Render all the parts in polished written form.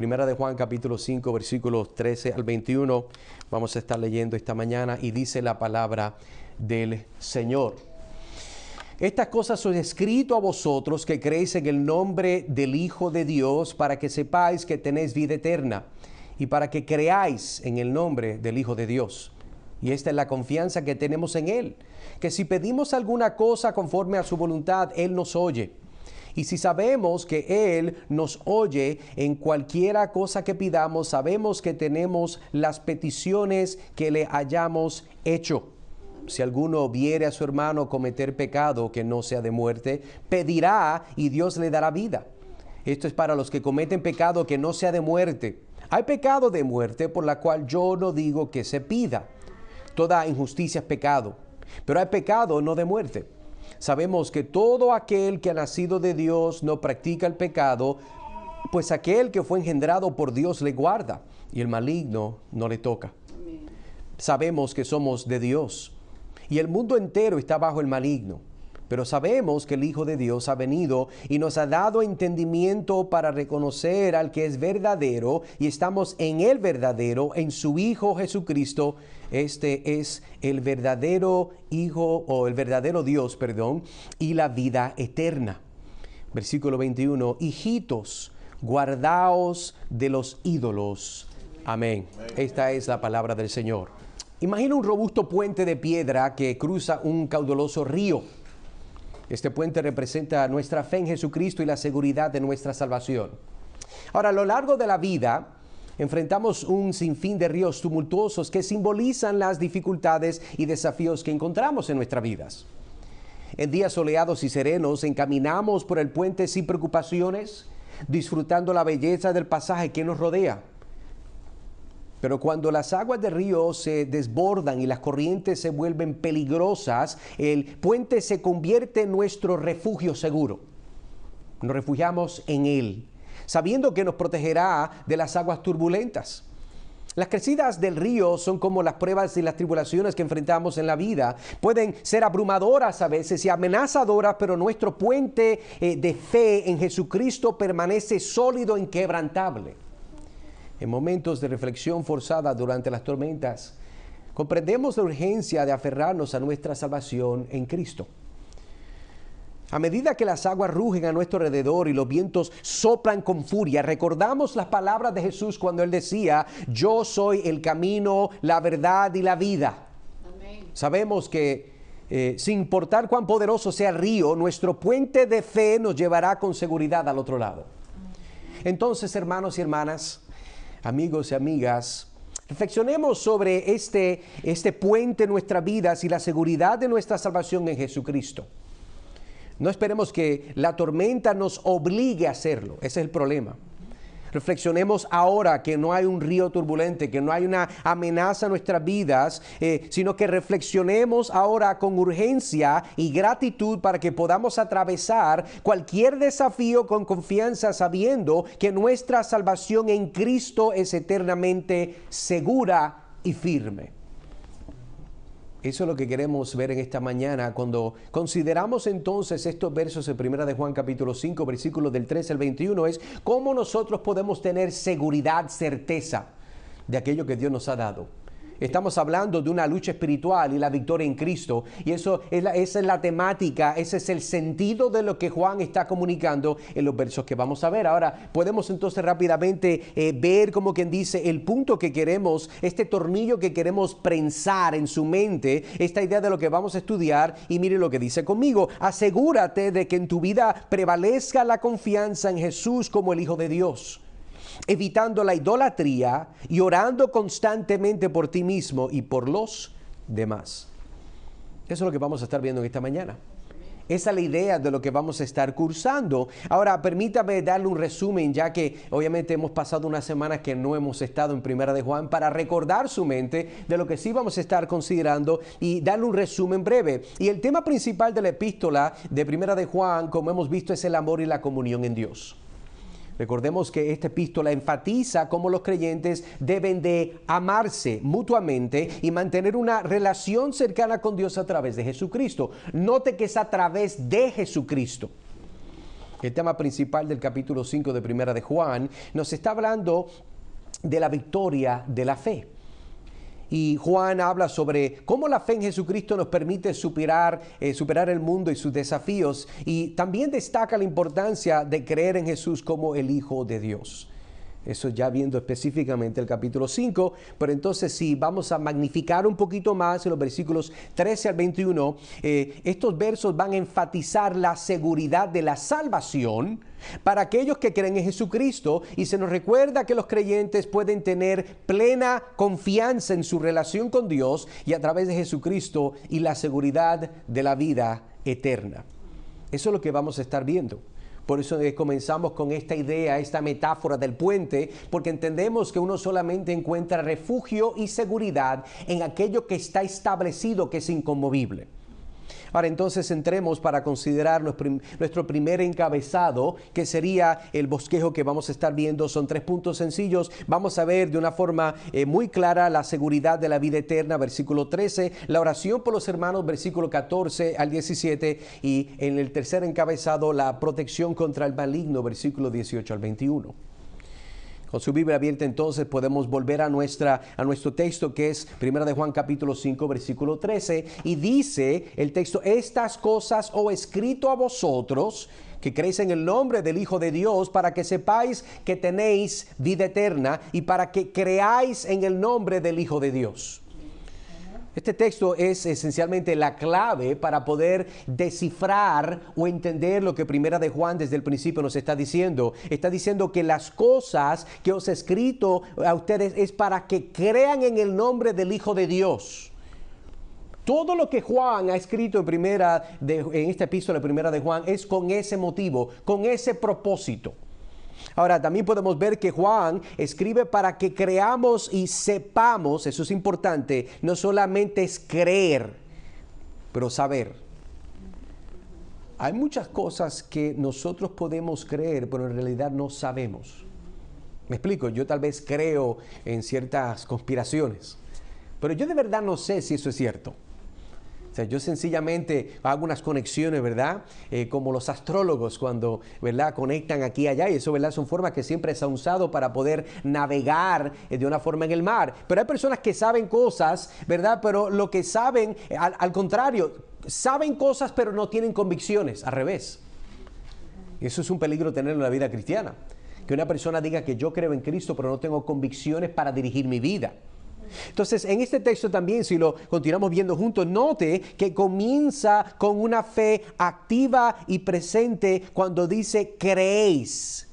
Primera de Juan capítulo 5 versículos 13 al 21. Vamos a estar leyendo esta mañana y dice la palabra del Señor. Estas cosas os he escrito a vosotros que creéis en el nombre del Hijo de Dios, para que sepáis que tenéis vida eterna y para que creáis en el nombre del Hijo de Dios. Y esta es la confianza que tenemos en Él, que si pedimos alguna cosa conforme a su voluntad, Él nos oye. Y si sabemos que Él nos oye en cualquiera cosa que pidamos, sabemos que tenemos las peticiones que le hayamos hecho. Si alguno viere a su hermano cometer pecado que no sea de muerte, pedirá y Dios le dará vida. Esto es para los que cometen pecado que no sea de muerte. Hay pecado de muerte por la cual yo no digo que se pida. Toda injusticia es pecado, pero hay pecado no de muerte. Sabemos que todo aquel que ha nacido de Dios no practica el pecado, pues aquel que fue engendrado por Dios le guarda y el maligno no le toca. Sabemos que somos de Dios y el mundo entero está bajo el maligno, pero sabemos que el Hijo de Dios ha venido y nos ha dado entendimiento para reconocer al que es verdadero, y estamos en el verdadero, en su Hijo Jesucristo. Este es el verdadero Hijo, o el verdadero Dios, perdón, y la vida eterna. Versículo 21, hijitos, guardaos de los ídolos. Amén. Esta es la palabra del Señor. Imagina un robusto puente de piedra que cruza un caudaloso río. Este puente representa nuestra fe en Jesucristo y la seguridad de nuestra salvación. Ahora, a lo largo de la vida, enfrentamos un sinfín de ríos tumultuosos que simbolizan las dificultades y desafíos que encontramos en nuestras vidas. En días soleados y serenos, encaminamos por el puente sin preocupaciones, disfrutando la belleza del pasaje que nos rodea. Pero cuando las aguas del río se desbordan y las corrientes se vuelven peligrosas, el puente se convierte en nuestro refugio seguro. Nos refugiamos en él, sabiendo que nos protegerá de las aguas turbulentas. Las crecidas del río son como las pruebas y las tribulaciones que enfrentamos en la vida. Pueden ser abrumadoras a veces y amenazadoras, pero nuestro puente de fe en Jesucristo permanece sólido e inquebrantable. En momentos de reflexión forzada durante las tormentas, comprendemos la urgencia de aferrarnos a nuestra salvación en Cristo. A medida que las aguas rugen a nuestro alrededor y los vientos soplan con furia, recordamos las palabras de Jesús cuando Él decía: yo soy el camino, la verdad y la vida. Amén. Sabemos que sin importar cuán poderoso sea el río, nuestro puente de fe nos llevará con seguridad al otro lado. Entonces, hermanos y hermanas, amigos y amigas, reflexionemos sobre este puente en nuestras vidas y la seguridad de nuestra salvación en Jesucristo. No esperemos que la tormenta nos obligue a hacerlo. Ese es el problema. Reflexionemos ahora que no hay un río turbulente, que no hay una amenaza en nuestras vidas, sino que reflexionemos ahora con urgencia y gratitud para que podamos atravesar cualquier desafío con confianza, sabiendo que nuestra salvación en Cristo es eternamente segura y firme. Eso es lo que queremos ver en esta mañana cuando consideramos entonces estos versos en 1 de Juan capítulo 5, versículos del 13 al 21, es cómo nosotros podemos tener seguridad, certeza de aquello que Dios nos ha dado. Estamos hablando de una lucha espiritual y la victoria en Cristo, y esa es la temática, ese es el sentido de lo que Juan está comunicando en los versos que vamos a ver. Ahora podemos entonces rápidamente ver, como quien dice, el punto que queremos, este tornillo que queremos prensar en su mente, esta idea de lo que vamos a estudiar, y mire lo que dice conmigo: asegúrate de que en tu vida prevalezca la confianza en Jesús como el Hijo de Dios, evitando la idolatría y orando constantemente por ti mismo y por los demás. Eso es lo que vamos a estar viendo en esta mañana. Esa es la idea de lo que vamos a estar cursando. Ahora, permítame darle un resumen, ya que obviamente hemos pasado unas semanas que no hemos estado en Primera de Juan, para recordar su mente de lo que sí vamos a estar considerando y darle un resumen breve. Y el tema principal de la epístola de Primera de Juan, como hemos visto, es el amor y la comunión en Dios. Recordemos que esta epístola enfatiza cómo los creyentes deben de amarse mutuamente y mantener una relación cercana con Dios a través de Jesucristo. Note que es a través de Jesucristo. el tema principal del capítulo 5 de Primera de Juan, nos está hablando de la victoria de la fe. Y Juan habla sobre cómo la fe en Jesucristo nos permite superar el mundo y sus desafíos, y también destaca la importancia de creer en Jesús como el Hijo de Dios. Eso ya viendo específicamente el capítulo 5, pero entonces si vamos a magnificar un poquito más en los versículos 13 al 21, estos versos van a enfatizar la seguridad de la salvación para aquellos que creen en Jesucristo, y se nos recuerda que los creyentes pueden tener plena confianza en su relación con Dios y a través de Jesucristo, y la seguridad de la vida eterna. Eso es lo que vamos a estar viendo. Por eso comenzamos con esta idea, esta metáfora del puente, porque entendemos que uno solamente encuentra refugio y seguridad en aquello que está establecido, que es inconmovible. Ahora entonces entremos para considerar nuestro primer encabezado, que sería el bosquejo que vamos a estar viendo. Son 3 puntos sencillos. Vamos a ver de una forma muy clara la seguridad de la vida eterna, versículo 13, la oración por los hermanos, versículo 14 al 17, y en el tercer encabezado, la protección contra el maligno, versículo 18 al 21. Con su Biblia abierta entonces podemos volver a nuestro texto, que es 1 de Juan capítulo 5 versículo 13, y dice el texto: estas cosas os he escrito a vosotros que creéis en el nombre del Hijo de Dios, para que sepáis que tenéis vida eterna, y para que creáis en el nombre del Hijo de Dios. Este texto es esencialmente la clave para poder descifrar o entender lo que Primera de Juan desde el principio nos está diciendo. Está diciendo que las cosas que os he escrito a ustedes es para que crean en el nombre del Hijo de Dios. Todo lo que Juan ha escrito en esta epístola Primera de Juan es con ese motivo, con ese propósito. Ahora, también podemos ver que Juan escribe para que creamos y sepamos. Eso es importante. No solamente es creer, pero saber. Hay muchas cosas que nosotros podemos creer, pero en realidad no sabemos. Me explico, yo tal vez creo en ciertas conspiraciones, pero yo de verdad no sé si eso es cierto. O sea, yo sencillamente hago unas conexiones, ¿verdad? Como los astrólogos cuando, ¿verdad?, conectan aquí y allá, y eso, ¿verdad?, son formas que siempre se han usado para poder navegar de una forma en el mar. Pero hay personas que saben cosas, ¿verdad?, pero lo que saben, al contrario, saben cosas pero no tienen convicciones, al revés. Eso es un peligro tenerlo en la vida cristiana. Que una persona diga que yo creo en Cristo pero no tengo convicciones para dirigir mi vida. Entonces, en este texto también, si lo continuamos viendo juntos, note que comienza con una fe activa y presente cuando dice creéis.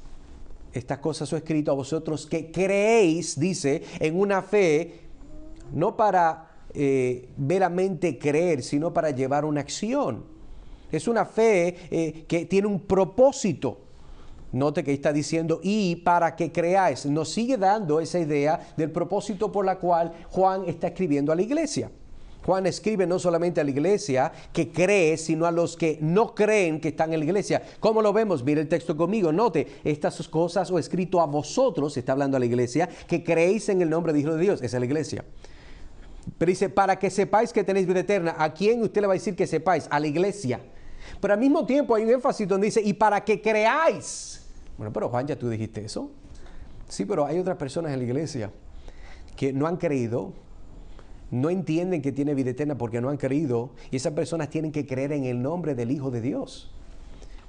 Estas cosas os he escrito a vosotros que creéis, dice, en una fe, no para meramente creer, sino para llevar una acción. Es una fe que tiene un propósito. Note que está diciendo, y para que creáis. Nos sigue dando esa idea del propósito por la cual Juan está escribiendo a la iglesia. Juan escribe no solamente a la iglesia que cree, sino a los que no creen que están en la iglesia. ¿Cómo lo vemos? Mire el texto conmigo. Note, estas cosas os he escrito a vosotros, está hablando a la iglesia, que creéis en el nombre de Hijo de Dios. Esa es la iglesia. Pero dice, para que sepáis que tenéis vida eterna. ¿A quién usted le va a decir que sepáis? A la iglesia. Pero al mismo tiempo hay un énfasis donde dice, y para que creáis. Bueno, pero Juan, ¿ya tú dijiste eso? Sí, pero hay otras personas en la iglesia que no han creído, no entienden que tiene vida eterna porque no han creído, y esas personas tienen que creer en el nombre del Hijo de Dios.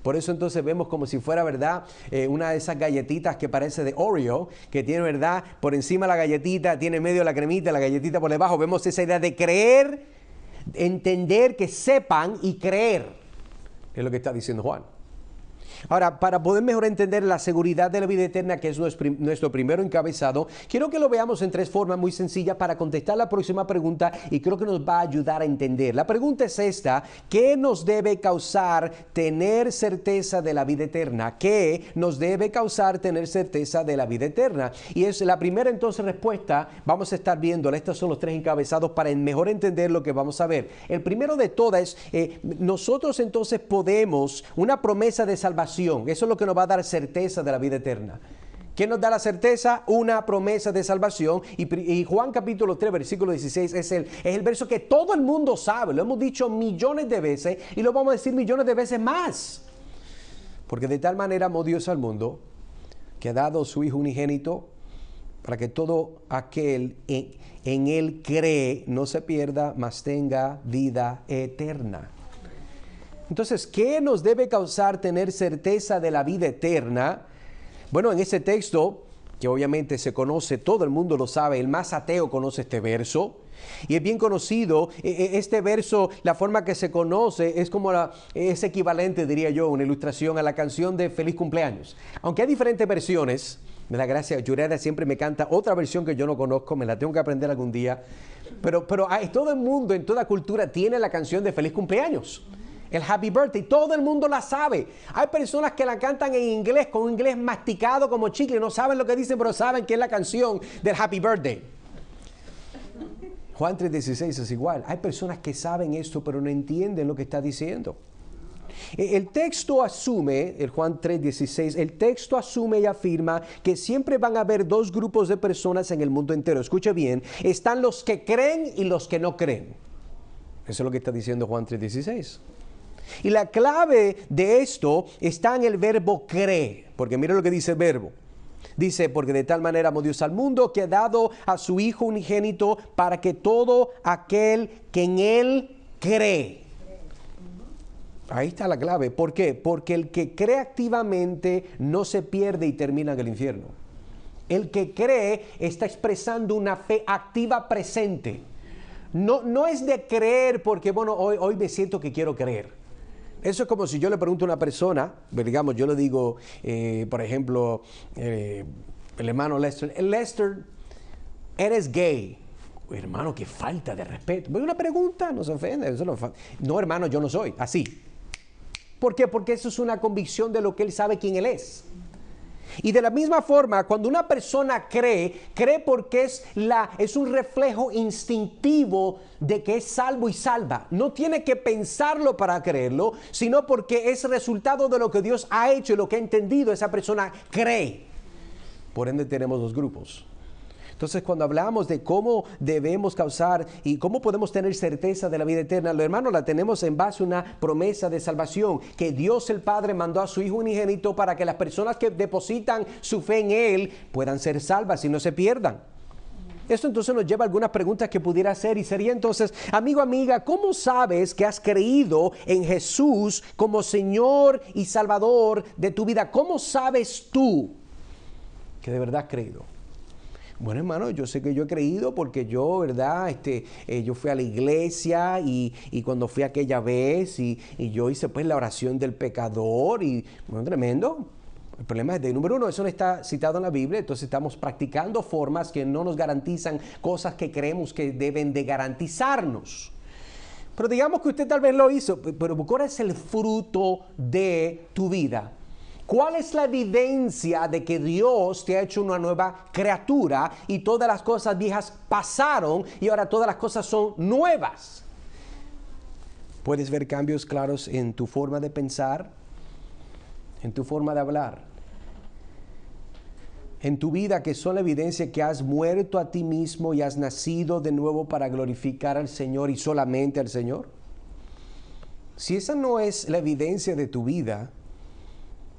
Por eso entonces vemos como si fuera, ¿verdad?, una de esas galletitas que parece de Oreo, que tiene, ¿verdad?, por encima la galletita, tiene en medio la cremita, la galletita por debajo. Vemos esa idea de creer, entender, que sepan y creer. Es lo que está diciendo Juan. Ahora, para poder mejor entender la seguridad de la vida eterna, que es nuestro primero encabezado, quiero que lo veamos en 3 formas muy sencillas para contestar la próxima pregunta, y creo que nos va a ayudar a entender. La pregunta es esta: ¿qué nos debe causar tener certeza de la vida eterna? ¿Qué nos debe causar tener certeza de la vida eterna? Y es la primera entonces respuesta, vamos a estar viéndola. Estos son los 3 encabezados para mejor entender lo que vamos a ver. El primero de todas es, nosotros entonces podemos, una promesa de salvación. Eso es lo que nos va a dar certeza de la vida eterna. ¿Qué nos da la certeza? Una promesa de salvación. Y Juan capítulo 3, versículo 16 es el verso que todo el mundo sabe. Lo hemos dicho millones de veces y lo vamos a decir millones de veces más. Porque de tal manera amó Dios al mundo, que ha dado su Hijo unigénito, para que todo aquel en Él cree no se pierda, mas tenga vida eterna. Entonces, ¿qué nos debe causar tener certeza de la vida eterna? Bueno, en ese texto, que obviamente se conoce, todo el mundo lo sabe, el más ateo conoce este verso, y es bien conocido. Este verso, la forma que se conoce es como es equivalente, diría yo, una ilustración a la canción de Feliz Cumpleaños. Aunque hay diferentes versiones, me da gracia, Yureda siempre me canta otra versión que yo no conozco, me la tengo que aprender algún día, pero todo el mundo, en toda cultura, tiene la canción de Feliz Cumpleaños. El Happy Birthday, todo el mundo la sabe. Hay personas que la cantan en inglés, con un inglés masticado como chicle, no saben lo que dicen, pero saben que es la canción del Happy Birthday. Juan 3:16 es igual. Hay personas que saben esto, pero no entienden lo que está diciendo. El texto asume, el Juan 3:16, el texto asume y afirma que siempre van a haber dos grupos de personas en el mundo entero. Escuche bien, están los que creen y los que no creen. Eso es lo que está diciendo Juan 3:16. Y la clave de esto está en el verbo cree, porque mira lo que dice el verbo. Dice, porque de tal manera amó Dios al mundo que ha dado a su Hijo unigénito para que todo aquel que en Él cree. Ahí está la clave. ¿Por qué? Porque el que cree activamente no se pierde y termina en el infierno. El que cree está expresando una fe activa presente. No es de creer porque, bueno, hoy me siento que quiero creer. Eso es como si yo le pregunto a una persona, digamos, yo le digo, por ejemplo, el hermano Lester, Lester, ¿eres gay? Hermano, qué falta de respeto. Una pregunta, no se ofende. No, hermano, yo no soy, así. ¿Por qué? Porque eso es una convicción de lo que él sabe quién él es. Y de la misma forma, cuando una persona cree porque es un reflejo instintivo de que es salvo y salva. No tiene que pensarlo para creerlo, sino porque es resultado de lo que Dios ha hecho y lo que ha entendido. Esa persona cree. Por ende tenemos dos grupos. Entonces, cuando hablamos de cómo debemos causar y cómo podemos tener certeza de la vida eterna, los hermanos, la tenemos en base a una promesa de salvación que Dios el Padre mandó a su Hijo unigénito para que las personas que depositan su fe en Él puedan ser salvas y no se pierdan. Esto entonces nos lleva a algunas preguntas que pudiera hacer y sería entonces, amigo, amiga, ¿cómo sabes que has creído en Jesús como Señor y Salvador de tu vida? ¿Cómo sabes tú que de verdad has creído? Bueno, hermano, yo sé que yo he creído porque yo, ¿verdad? Yo fui a la iglesia y cuando fui aquella vez y yo hice pues la oración del pecador y, bueno, tremendo. El problema es de número uno, eso no está citado en la Biblia, entonces estamos practicando formas que no nos garantizan cosas que creemos que deben de garantizarnos. Pero digamos que usted tal vez lo hizo, pero ¿cuál es el fruto de tu vida? ¿Cuál es la evidencia de que Dios te ha hecho una nueva criatura y todas las cosas viejas pasaron y ahora todas las cosas son nuevas? Puedes ver cambios claros en tu forma de pensar, en tu forma de hablar, en tu vida, que son la evidencia que has muerto a ti mismo y has nacido de nuevo para glorificar al Señor y solamente al Señor. Si esa no es la evidencia de tu vida,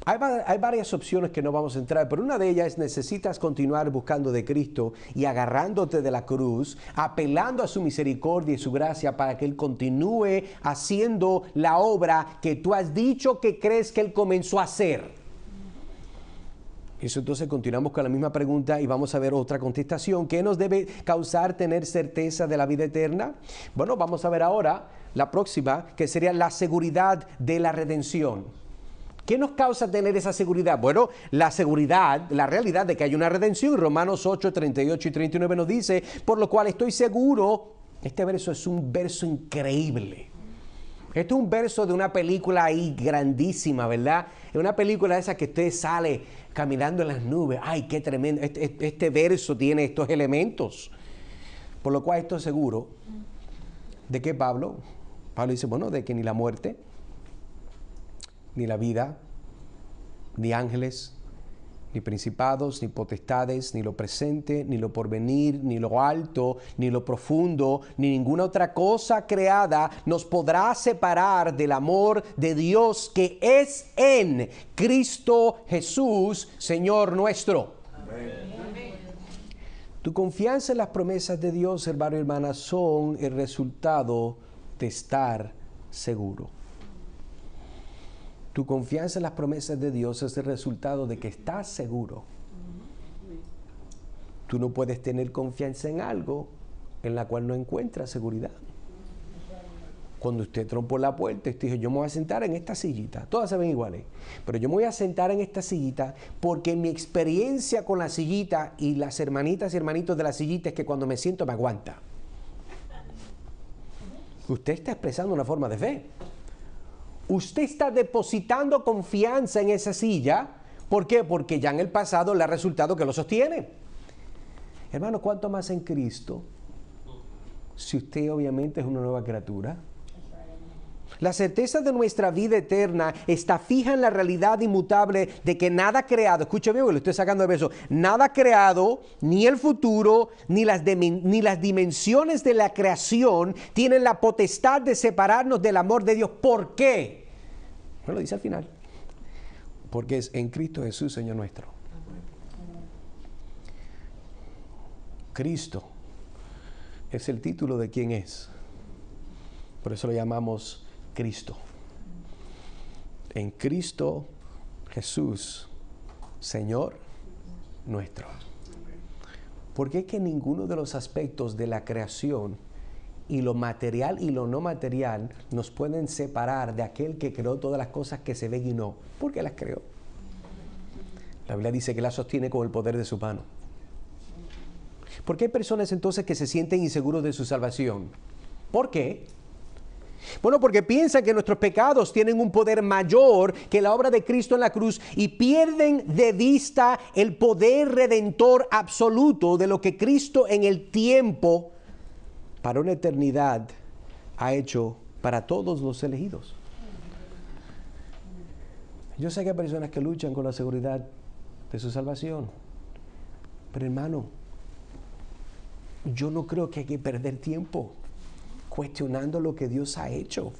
hay varias opciones que no vamos a entrar, pero una de ellas es necesitas continuar buscando de Cristo y agarrándote de la cruz, apelando a su misericordia y su gracia para que Él continúe haciendo la obra que tú has dicho que crees que Él comenzó a hacer. Eso entonces continuamos con la misma pregunta y vamos a ver otra contestación. ¿Qué nos debe causar tener certeza de la vida eterna? Bueno, vamos a ver ahora la próxima, que sería la seguridad de la redención. ¿Qué nos causa tener esa seguridad? Bueno, la seguridad, la realidad de que hay una redención. Romanos 8, 38 y 39 nos dice, por lo cual estoy seguro. Este verso es un verso increíble. Este es un verso de una película ahí grandísima, ¿verdad? Es una película esa que usted sale caminando en las nubes. ¡Ay, qué tremendo! Este verso tiene estos elementos. Por lo cual estoy seguro de que Pablo dice, bueno, de que ni la muerte, ni la vida, ni ángeles, ni principados, ni potestades, ni lo presente, ni lo porvenir, ni lo alto, ni lo profundo, ni ninguna otra cosa creada nos podrá separar del amor de Dios que es en Cristo Jesús, Señor nuestro. Amén. Tu confianza en las promesas de Dios, hermano y hermana, son el resultado de estar seguro. Tu confianza en las promesas de Dios es el resultado de que estás seguro. Tú no puedes tener confianza en algo en la cual no encuentras seguridad. Cuando usted trompó la puerta, usted dijo, yo me voy a sentar en esta sillita. Todas se ven iguales. Pero yo me voy a sentar en esta sillita porque mi experiencia con la sillita y las hermanitas y hermanitos de la sillita es que cuando me siento me aguanta. Usted está expresando una forma de fe. Usted está depositando confianza en esa silla. ¿Por qué? Porque ya en el pasado le ha resultado que lo sostiene. Hermano, ¿cuánto más en Cristo? Si usted obviamente es una nueva criatura. La certeza de nuestra vida eterna está fija en la realidad inmutable de que nada creado, escuche bien, lo estoy sacando de verso, nada creado, ni el futuro, ni las dimensiones de la creación tienen la potestad de separarnos del amor de Dios. ¿Por qué? No lo dice al final. Porque es en Cristo Jesús, Señor nuestro. Cristo es el título de quién es. Por eso lo llamamos Cristo. En Cristo Jesús, Señor nuestro. Porque es que ninguno de los aspectos de la creación y lo material y lo no material nos pueden separar de aquel que creó todas las cosas que se ven y no. ¿Por qué las creó? La Biblia dice que las sostiene con el poder de su mano. ¿Por qué hay personas entonces que se sienten inseguros de su salvación? ¿Por qué? Bueno, porque piensan que nuestros pecados tienen un poder mayor que la obra de Cristo en la cruz y pierden de vista el poder redentor absoluto de lo que Cristo en el tiempo, para una eternidad, ha hecho para todos los elegidos. Yo sé que hay personas que luchan con la seguridad de su salvación, pero hermano, yo no creo que hay que perder tiempo cuestionando lo que Dios ha hecho.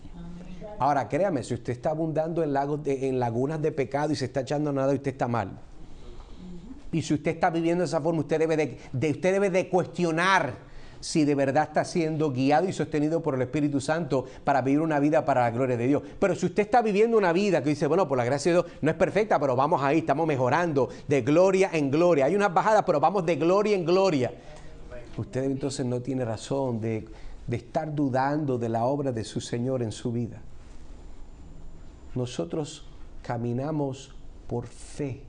Ahora, créame, si usted está abundando en lagunas de pecado y se está echando nada, usted está mal. Y si usted está viviendo de esa forma, usted debe de cuestionar si de verdad está siendo guiado y sostenido por el Espíritu Santo para vivir una vida para la gloria de Dios. Pero si usted está viviendo una vida que dice, bueno, por la gracia de Dios no es perfecta, pero vamos ahí, estamos mejorando de gloria en gloria. Hay unas bajadas, pero vamos de gloria en gloria. Usted entonces no tiene razón de estar dudando de la obra de su Señor en su vida. Nosotros caminamos por fe,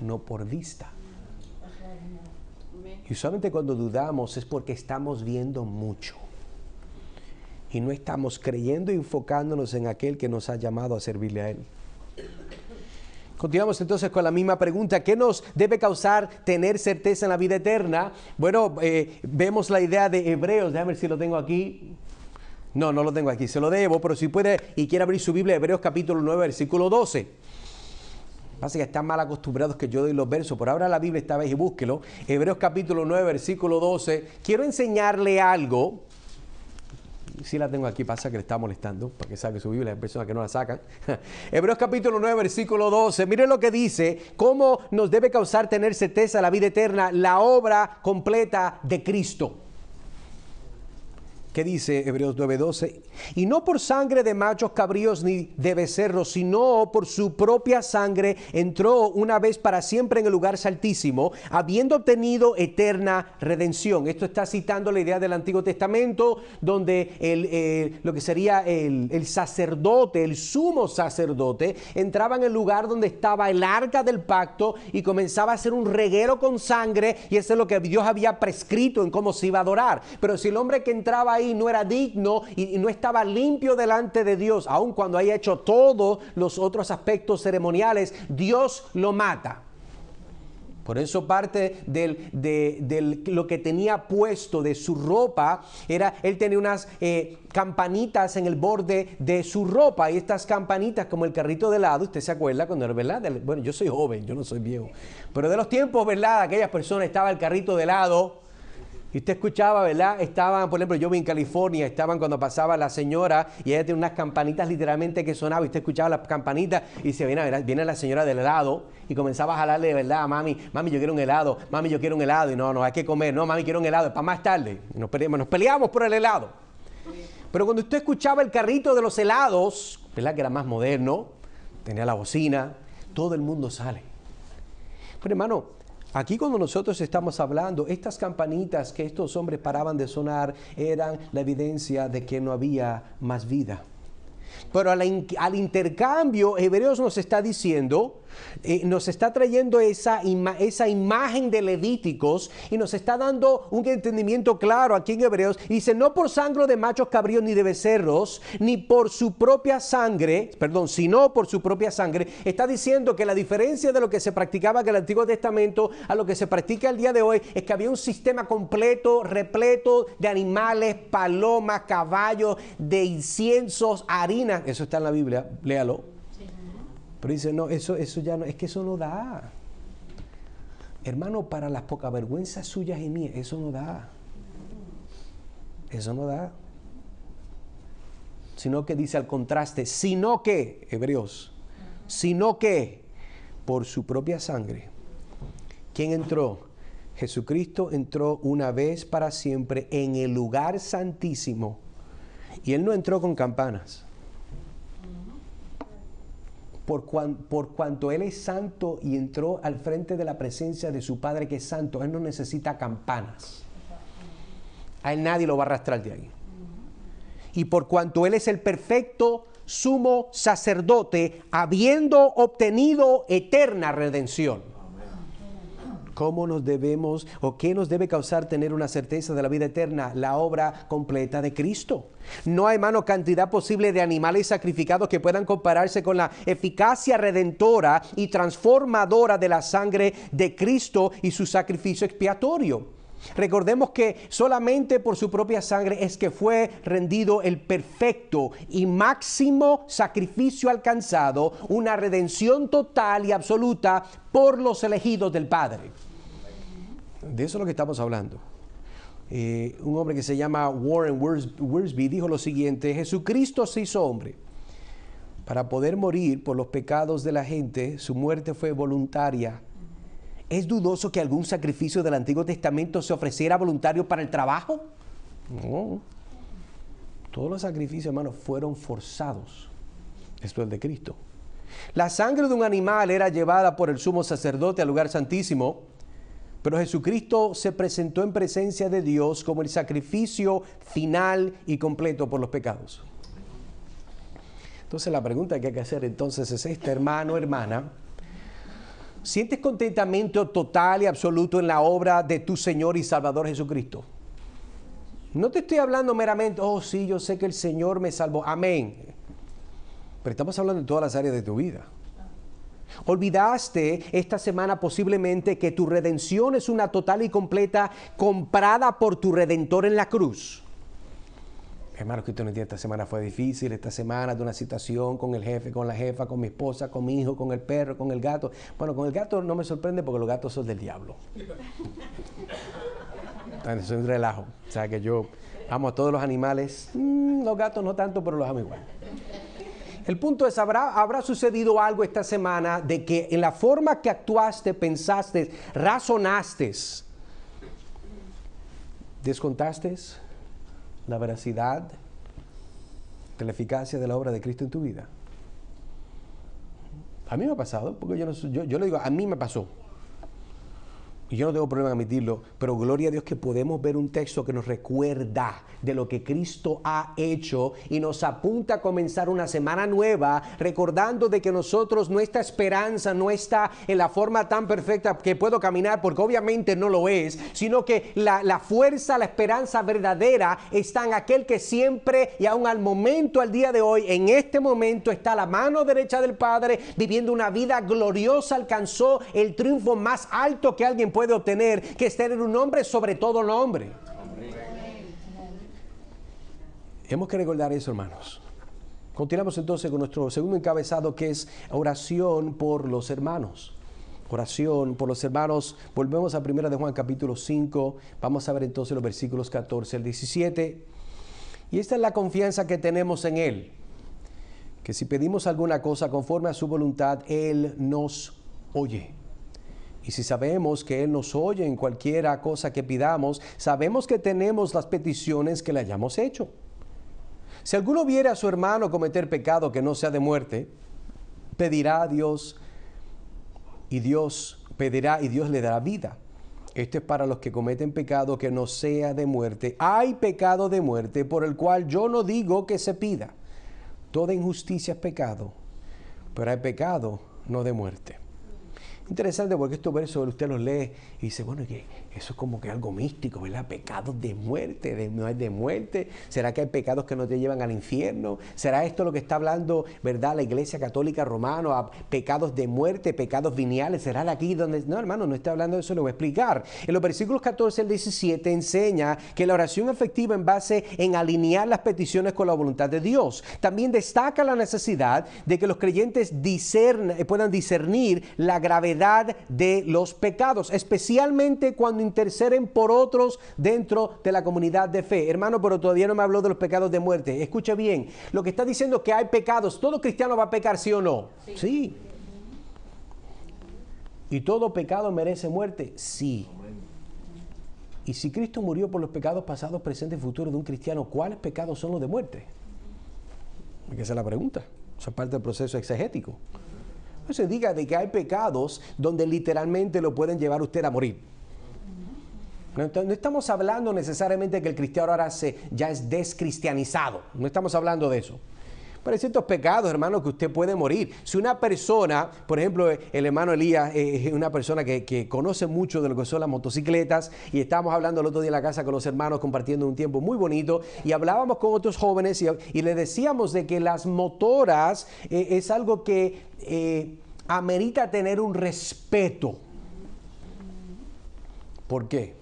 no por vista. Y usualmente cuando dudamos es porque estamos viendo mucho y no estamos creyendo y enfocándonos en aquel que nos ha llamado a servirle a Él. Continuamos entonces con la misma pregunta. ¿Qué nos debe causar tener certeza en la vida eterna? Bueno, vemos la idea de Hebreos. Déjame ver si lo tengo aquí. No lo tengo aquí. Se lo debo, pero si puede y quiere abrir su Biblia, Hebreos capítulo 9, versículo 12. Pasa que están mal acostumbrados que yo doy los versos. Por ahora la Biblia esta vez y búsquelo. Hebreos capítulo 9, versículo 12. Quiero enseñarle algo. Sí la tengo aquí, pasa que le está molestando para que saque su Biblia, hay personas que no la sacan. Hebreos capítulo 9, versículo 12. Mire lo que dice, cómo nos debe causar tener certeza la vida eterna, la obra completa de Cristo. ¿Qué dice Hebreos 9:12? Y no por sangre de machos cabríos ni de becerros, sino por su propia sangre entró una vez para siempre en el lugar santísimo, habiendo obtenido eterna redención. Esto está citando la idea del Antiguo Testamento, donde lo que sería el sacerdote, el sumo sacerdote, entraba en el lugar donde estaba el arca del pacto y comenzaba a hacer un reguero con sangre, y eso es lo que Dios había prescrito en cómo se iba a adorar. Pero si el hombre que entraba ahí no era digno y no estaba limpio delante de Dios, aun cuando haya hecho todos los otros aspectos ceremoniales, Dios lo mata. Por eso parte de lo que tenía puesto de su ropa era, él tenía unas campanitas en el borde de su ropa, y estas campanitas como el carrito de helado, usted se acuerda cuando era, ¿verdad? Bueno, yo soy joven, yo no soy viejo, pero de los tiempos, ¿verdad? Aquellas personas, estaba el carrito de helado, y usted escuchaba, ¿verdad? Estaban, por ejemplo, yo vi en California, estaban cuando pasaba la señora y ella tenía unas campanitas literalmente que sonaban, y usted escuchaba las campanitas y se viene la señora del helado y comenzaba a jalarle, ¿verdad? Mami, yo quiero un helado, mami, yo quiero un helado, y no, hay que comer, no, mami, quiero un helado, es para más tarde. Y nos peleamos por el helado. Pero cuando usted escuchaba el carrito de los helados, ¿verdad? Que era más moderno, tenía la bocina, todo el mundo sale. Pero hermano, aquí cuando nosotros estamos hablando, estas campanitas que estos hombres paraban de sonar eran la evidencia de que no había más vida. Pero al intercambio, Hebreos nos está diciendo, nos está trayendo esa imagen de Levíticos, y nos está dando un entendimiento claro aquí en Hebreos. Y dice, no por sangre de machos cabríos ni de becerros, ni por su propia sangre, sino por su propia sangre. Está diciendo que la diferencia de lo que se practicaba en el Antiguo Testamento a lo que se practica el día de hoy es que había un sistema completo, repleto de animales, palomas, caballos, de inciensos, harina. Eso está en la Biblia, léalo. Pero dice, no, eso ya no, es que eso no da. Hermano, para las pocas vergüenzas suyas y mías, eso no da. Eso no da. Sino que dice al contraste, sino que, Hebreos, sino que por su propia sangre. ¿Quién entró? Jesucristo entró una vez para siempre en el lugar santísimo. Y Él no entró con campanas. Por cuanto Él es santo y entró al frente de la presencia de su Padre que es santo, Él no necesita campanas. A Él nadie lo va a arrastrar de ahí. Y por cuanto Él es el perfecto sumo sacerdote, habiendo obtenido eterna redención. ¿Cómo nos debemos o qué nos debe causar tener una certeza de la vida eterna? La obra completa de Cristo. No hay, hermano, cantidad posible de animales sacrificados que puedan compararse con la eficacia redentora y transformadora de la sangre de Cristo y su sacrificio expiatorio. Recordemos que solamente por su propia sangre es que fue rendido el perfecto y máximo sacrificio alcanzado, una redención total y absoluta por los elegidos del Padre. De eso es lo que estamos hablando. Un hombre que se llama Warren Wiersbe dijo lo siguiente: Jesucristo se hizo hombre para poder morir por los pecados de la gente. Su muerte fue voluntaria. ¿Es dudoso que algún sacrificio del Antiguo Testamento se ofreciera voluntario para el trabajo? No. Todos los sacrificios, hermanos, fueron forzados. Esto es el de Cristo. La sangre de un animal era llevada por el sumo sacerdote al lugar santísimo, pero Jesucristo se presentó en presencia de Dios como el sacrificio final y completo por los pecados. Entonces la pregunta que hay que hacer entonces es esta, hermano, hermana. ¿Sientes contentamiento total y absoluto en la obra de tu Señor y Salvador Jesucristo? No te estoy hablando meramente, oh sí, yo sé que el Señor me salvó, amén. Pero estamos hablando de todas las áreas de tu vida. ¿Olvidaste esta semana posiblemente que tu redención es una total y completa comprada por tu Redentor en la cruz? Hermano, que usted no entiende, esta semana fue difícil, esta semana de una situación con el jefe, con la jefa, con mi esposa, con mi hijo, con el perro, con el gato. Bueno, con el gato no me sorprende porque los gatos son del diablo. Entonces, es un relajo. O sea que yo amo a todos los animales, los gatos no tanto, pero los amo igual. El punto es, ¿habrá sucedido algo esta semana de que en la forma que actuaste, pensaste, razonaste, descontaste la veracidad de la eficacia de la obra de Cristo en tu vida? A mí me ha pasado, porque yo le digo, a mí me pasó. Y yo no tengo problema en admitirlo, pero gloria a Dios que podemos ver un texto que nos recuerda de lo que Cristo ha hecho y nos apunta a comenzar una semana nueva, recordando de que nosotros, nuestra esperanza no está en la forma tan perfecta que puedo caminar, porque obviamente no lo es, sino que la fuerza, la esperanza verdadera está en aquel que siempre y aún al momento, al día de hoy, en este momento está a la mano derecha del Padre, viviendo una vida gloriosa, alcanzó el triunfo más alto que alguien puede obtener, que es tener un nombre sobre todo nombre. Hemos que recordar eso, hermanos. Continuamos entonces con nuestro segundo encabezado, que es oración por los hermanos. Oración por los hermanos. Volvemos a 1 de Juan capítulo 5. Vamos a ver entonces los versículos 14 al 17. Y esta es la confianza que tenemos en Él, que si pedimos alguna cosa conforme a su voluntad, Él nos oye. Y si sabemos que Él nos oye en cualquiera cosa que pidamos, sabemos que tenemos las peticiones que le hayamos hecho. Si alguno viere a su hermano cometer pecado que no sea de muerte, pedirá a Dios y Dios pedirá y Dios le dará vida. Esto es para los que cometen pecado que no sea de muerte. Hay pecado de muerte por el cual yo no digo que se pida. Toda injusticia es pecado, pero hay pecado no de muerte. Interesante porque estos versos usted los lee y dice, bueno, que eso es como que algo místico, ¿verdad? Pecados de muerte, no es de muerte. ¿Será que hay pecados que no te llevan al infierno? ¿Será esto lo que está hablando, verdad, la Iglesia Católica Romana? A pecados de muerte, pecados veniales. ¿Será aquí donde...? No, hermano, no está hablando de eso, lo voy a explicar. En los versículos 14 al 17 enseña que la oración efectiva en base en alinear las peticiones con la voluntad de Dios. También destaca la necesidad de que los creyentes puedan discernir la gravedad de los pecados, especialmente cuando interceden por otros dentro de la comunidad de fe. Hermano, pero todavía no me habló de los pecados de muerte. Escuche bien, lo que está diciendo es que hay pecados. ¿Todo cristiano va a pecar, sí o no? Sí. ¿Y todo pecado merece muerte? Sí. Y si Cristo murió por los pecados pasados, presentes y futuros de un cristiano, ¿cuáles pecados son los de muerte? Hay que hacer la pregunta. Eso es parte del proceso exegético. No se diga de que hay pecados donde literalmente lo pueden llevar usted a morir. No estamos hablando necesariamente que el cristiano ahora ya es descristianizado. No estamos hablando de eso. Pero hay ciertos pecados, hermano, que usted puede morir. Si una persona, por ejemplo, el hermano Elías es una persona que conoce mucho de lo que son las motocicletas, y estábamos hablando el otro día en la casa con los hermanos, compartiendo un tiempo muy bonito, y hablábamos con otros jóvenes y le decíamos de que las motoras es algo que amerita tener un respeto. ¿Por qué?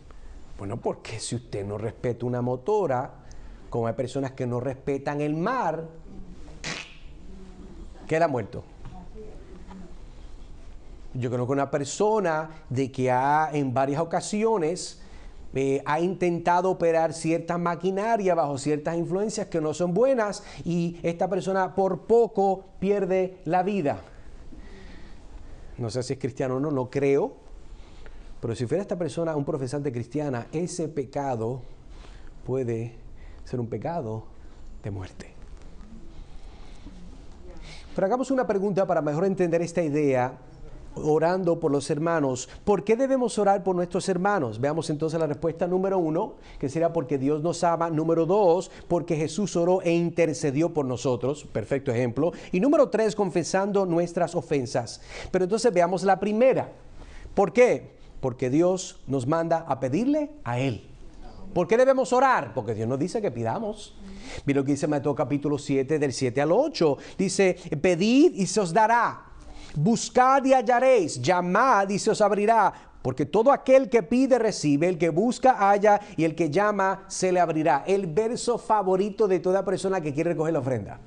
Bueno, porque si usted no respeta una motora, como hay personas que no respetan el mar, queda muerto. Yo conozco una persona de que en varias ocasiones ha intentado operar cierta maquinaria bajo ciertas influencias que no son buenas, y esta persona por poco pierde la vida. No sé si es cristiano o no, no creo. Pero si fuera esta persona un profesante cristiana, ese pecado puede ser un pecado de muerte. Pero hagamos una pregunta para mejor entender esta idea, orando por los hermanos. ¿Por qué debemos orar por nuestros hermanos? Veamos entonces la respuesta número 1, que será porque Dios nos ama. Número 2, porque Jesús oró e intercedió por nosotros. Perfecto ejemplo. Y número 3, confesando nuestras ofensas. Pero entonces veamos la primera. ¿Por qué? Porque Dios nos manda a pedirle a Él. ¿Por qué debemos orar? Porque Dios nos dice que pidamos. Mira lo que dice Mateo capítulo 7, del 7 al 8. Dice, pedid y se os dará. Buscad y hallaréis. Llamad y se os abrirá. Porque todo aquel que pide recibe, el que busca halla, y el que llama se le abrirá. El verso favorito de toda persona que quiere recoger la ofrenda.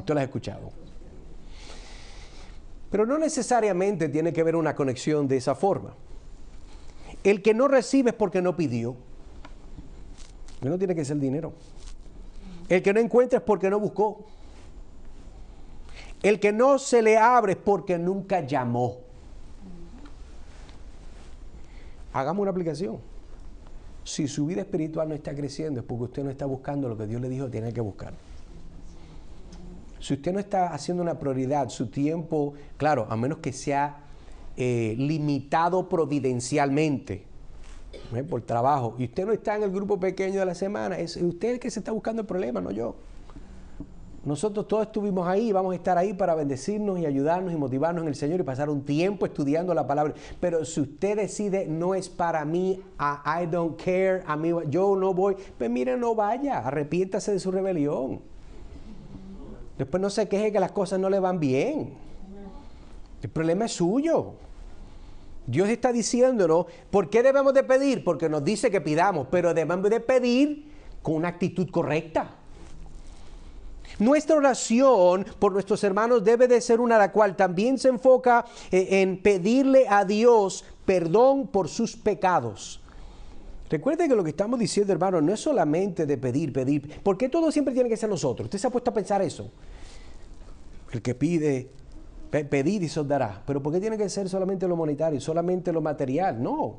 ¿Tú lo has escuchado? Pero no necesariamente tiene que haber una conexión de esa forma. El que no recibe es porque no pidió. Y no tiene que ser dinero. El que no encuentra es porque no buscó. El que no se le abre es porque nunca llamó. Hagamos una aplicación. Si su vida espiritual no está creciendo es porque usted no está buscando lo que Dios le dijo que tiene que buscar. Si usted no está haciendo una prioridad, su tiempo, claro, a menos que sea limitado providencialmente por trabajo, y usted no está en el grupo pequeño de la semana, es usted el que se está buscando el problema, no yo. Nosotros todos estuvimos ahí, vamos a estar ahí para bendecirnos y ayudarnos y motivarnos en el Señor y pasar un tiempo estudiando la palabra. Pero si usted decide, no es para mí, I don't care, a mí, yo no voy, pues mire, no vaya, arrepiéntase de su rebelión. Después no se queje que las cosas no le van bien. El problema es suyo. Dios está diciéndonos, ¿por qué debemos de pedir? Porque nos dice que pidamos, pero debemos de pedir con una actitud correcta. Nuestra oración por nuestros hermanos debe de ser una la cual también se enfoca en pedirle a Dios perdón por sus pecados. Recuerde que lo que estamos diciendo, hermano, no es solamente de pedir. ¿Por qué todo siempre tiene que ser nosotros? ¿Usted se ha puesto a pensar eso? El que pide, pedir y se os dará. ¿Pero por qué tiene que ser solamente lo monetario, solamente lo material? No.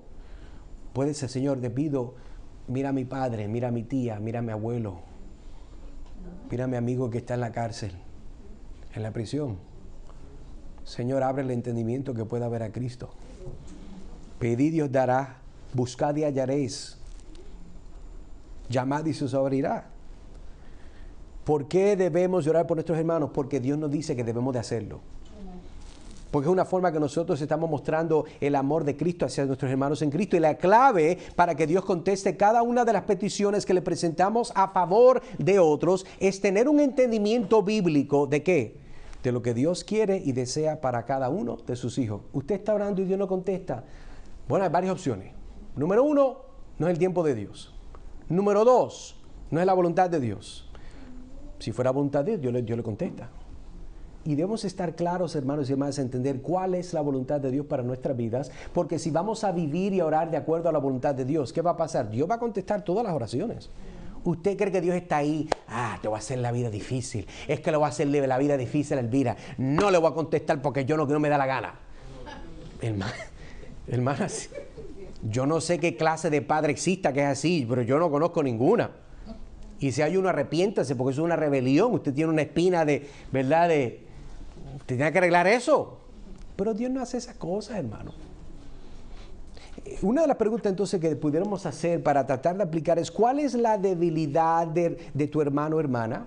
Puede ser, Señor, te pido, mira a mi padre, mira a mi tía, mira a mi abuelo. Mira a mi amigo que está en la cárcel, en la prisión. Señor, abre el entendimiento que pueda ver a Cristo. Pedid y os dará, buscad y hallaréis, llamad y se os abrirá. ¿Por qué debemos orar por nuestros hermanos? Porque Dios nos dice que debemos de hacerlo. Porque es una forma que nosotros estamos mostrando el amor de Cristo hacia nuestros hermanos en Cristo. Y la clave para que Dios conteste cada una de las peticiones que le presentamos a favor de otros es tener un entendimiento bíblico de ¿qué? De lo que Dios quiere y desea para cada uno de sus hijos. Usted está orando y Dios no contesta. Bueno, hay varias opciones. Número 1, no es el tiempo de Dios. Número 2, no es la voluntad de Dios. Si fuera voluntad de Dios, Dios le contesta. Y debemos estar claros, hermanos y hermanas, a entender cuál es la voluntad de Dios para nuestras vidas, porque si vamos a vivir y a orar de acuerdo a la voluntad de Dios, ¿qué va a pasar? Dios va a contestar todas las oraciones. ¿Usted cree que Dios está ahí? Te voy a hacer la vida difícil. Es que le voy a hacerle la vida difícil a Elvira. No le voy a contestar porque yo no me da la gana. Hermanas, yo no sé qué clase de padre exista que es así, pero yo no conozco ninguna. Y si hay uno, arrepiéntase, porque eso es una rebelión. Usted tiene una espina de, ¿verdad? Usted tiene que arreglar eso. Pero Dios no hace esas cosas, hermano. Una de las preguntas entonces que pudiéramos hacer para tratar de aplicar es, ¿cuál es la debilidad de tu hermano o hermana?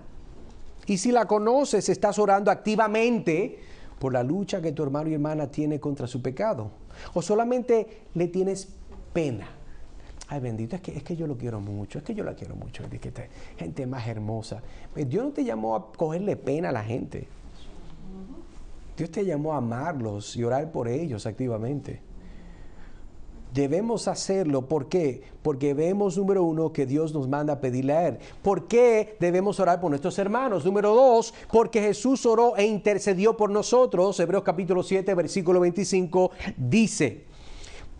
Y si la conoces, estás orando activamente por la lucha que tu hermano y hermana tiene contra su pecado. O solamente le tienes pena. Ay, bendito, es que yo lo quiero mucho, es que yo la quiero mucho, es que esta gente más hermosa. Dios no te llamó a cogerle pena a la gente. Dios te llamó a amarlos y orar por ellos activamente. Debemos hacerlo, ¿por qué? Porque vemos, número 1, que Dios nos manda a pedirle a Él. ¿Por qué debemos orar por nuestros hermanos? Número 2, porque Jesús oró e intercedió por nosotros. Hebreos capítulo 7, versículo 25, dice: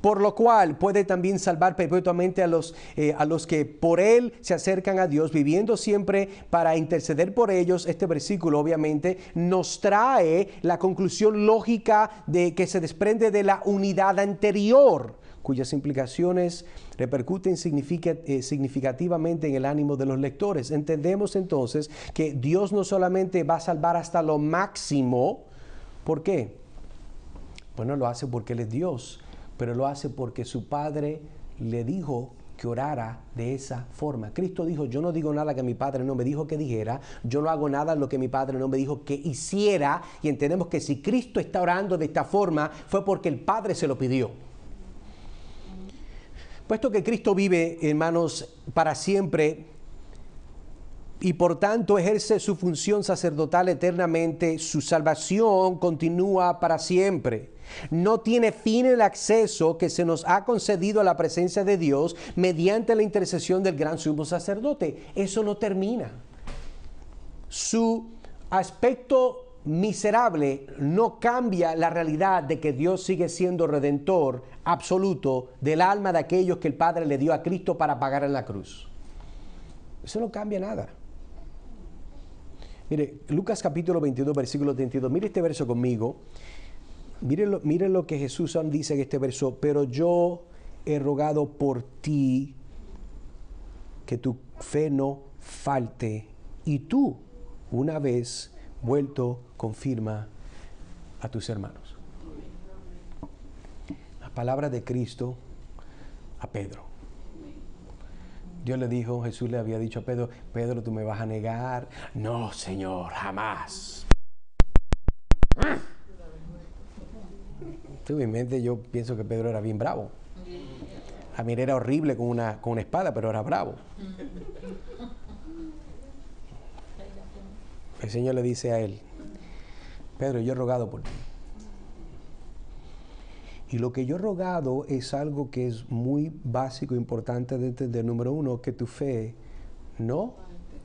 por lo cual puede también salvar perpetuamente a los que por Él se acercan a Dios, viviendo siempre para interceder por ellos. Este versículo obviamente nos trae la conclusión lógica de que se desprende de la unidad anterior, cuyas implicaciones repercuten significativamente en el ánimo de los lectores. Entendemos entonces que Dios no solamente va a salvar hasta lo máximo. ¿Por qué? Bueno, lo hace porque Él es Dios, pero lo hace porque su Padre le dijo que orara de esa forma. Cristo dijo: yo no digo nada que mi Padre no me dijo que dijera, yo no hago nada lo que mi Padre no me dijo que hiciera. Y entendemos que si Cristo está orando de esta forma, fue porque el Padre se lo pidió. Puesto que Cristo vive, hermanos, para siempre, y por tanto ejerce su función sacerdotal eternamente, su salvación continúa para siempre. No tiene fin el acceso que se nos ha concedido a la presencia de Dios mediante la intercesión del gran sumo sacerdote. Eso no termina. Su aspecto miserable no cambia la realidad de que Dios sigue siendo redentor absoluto del alma de aquellos que el Padre le dio a Cristo para pagar en la cruz. Eso no cambia nada. Mire, Lucas capítulo 22, versículo 32. Mire este verso conmigo. Mire lo que Jesús dice en este verso: pero yo he rogado por ti que tu fe no falte, y tú, una vez vuelto, confirma a tus hermanos. palabras de Cristo a Pedro. Dios le dijo, Jesús le había dicho a Pedro, Pedro, tú me vas a negar. No, Señor, jamás. En mi mente yo pienso que Pedro era bien bravo. A mí era horrible con una espada, pero era bravo. El Señor le dice a él, Pedro, yo he rogado por ti. Y lo que yo he rogado es algo que es muy básico e importante de entender. Número uno, que tu fe no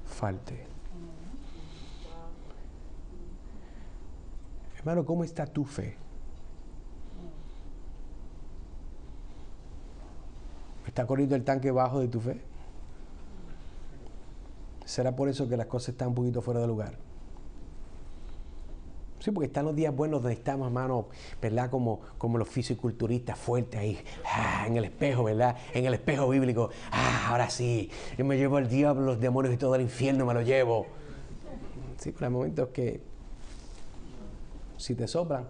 falte. Hermano, ¿cómo está tu fe? ¿Está corriendo el tanque bajo de tu fe? ¿Será por eso que las cosas están un poquito fuera de lugar? Sí, porque están los días buenos donde estamos, hermano, ¿verdad? Como los fisiculturistas fuertes ahí, en el espejo, ¿verdad? En el espejo bíblico. Ahora sí, yo me llevo al diablo, los demonios y todo el infierno me lo llevo. Sí, pero hay momentos que si te soplan,